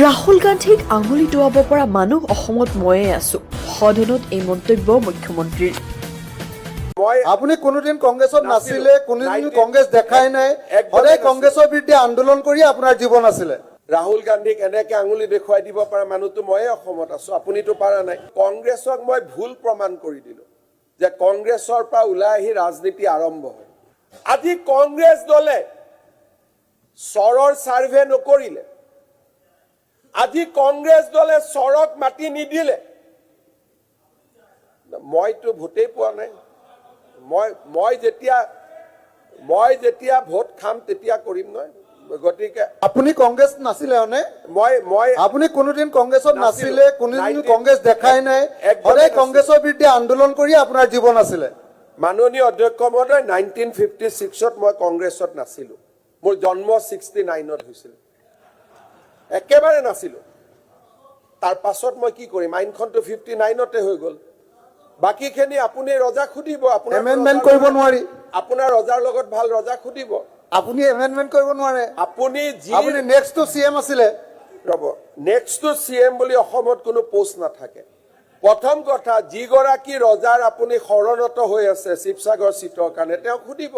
ৰাহুল গান্ধীক আঙুলি টোৱাব পৰা মানুহ অসমত ময়ে আছো সদনত এই মন্তব্য মুখ্যমন্ত্ৰীৰ আপুনি কোনোদিন কংগ্ৰেছত নাছিলে কোনোদিন কংগ্ৰেছ দেখাই নাই সদায় কংগ্ৰেছৰ বিৰুদ্ধে আন্দোলন কৰি আপোনাৰ জীৱন আছিলে ৰাহুল গান্ধীক এনেকে আঙুলি দেখুৱাই দিব পৰা মানুহটো ময়ে অসমত আছো আপুনিতো পাৰা নাই কংগ্ৰেছক মই ভুল প্ৰমাণ কৰি দিলো যে কংগ্ৰেছৰ পৰা ওলাই আহি ৰাজনীতি আৰম্ভ হয় আজি কংগ্ৰেছ দলে চৰৰ সাৰ্ভে নকৰিলে আজি কংগ্ৰেছ দলে চৰক মাটি নিদিলে মইতো ভোটেই পোৱা নাই মই যেতিয়া ভোট খাম তেতিয়া কৰিম নহয় গতিকে আপুনি কংগ্ৰেছ নাছিলে হনে মই আপুনি কোনোদিন কংগ্ৰেছত নাছিলে কোনোদিন কংগ্ৰেছ দেখাই নাই সদায় কংগ্ৰেছৰ বিৰুদ্ধে আন্দোলন কৰি আপোনাৰ জীৱন আছিলে মাননীয় অধ্যক্ষ মহোদয় 1956ত মই কংগ্ৰেছত নাছিলো মোৰ জন্ম 69ত হৈছিল একেবাৰে নাছিলো তাৰ পাছত মই কি কৰিম আইনখনটো 59তে হৈ গল বাকিখিনি আপুনি ৰজা খুদিব আপোনাৰ এমেন্ডমেন্ট কৰিব নোৱাৰি আপোনাৰ ৰজাৰ লগত ভাল ৰজা খুদিব আপুনি এমেন্ডমেন্ট কৰিব নোৱাৰে আপুনি নেক্সট টু সিএম আছিলে ৰব নেক্সট টু সিএম বুলি অসমত কোনো পোষ্ট নাথাকে প্ৰথম কথা যিগৰাকী ৰজাৰ আপুনি শৰণত হৈ আছে শিৱসাগৰ চিটৰ কাৰণে তেওঁ খুদিব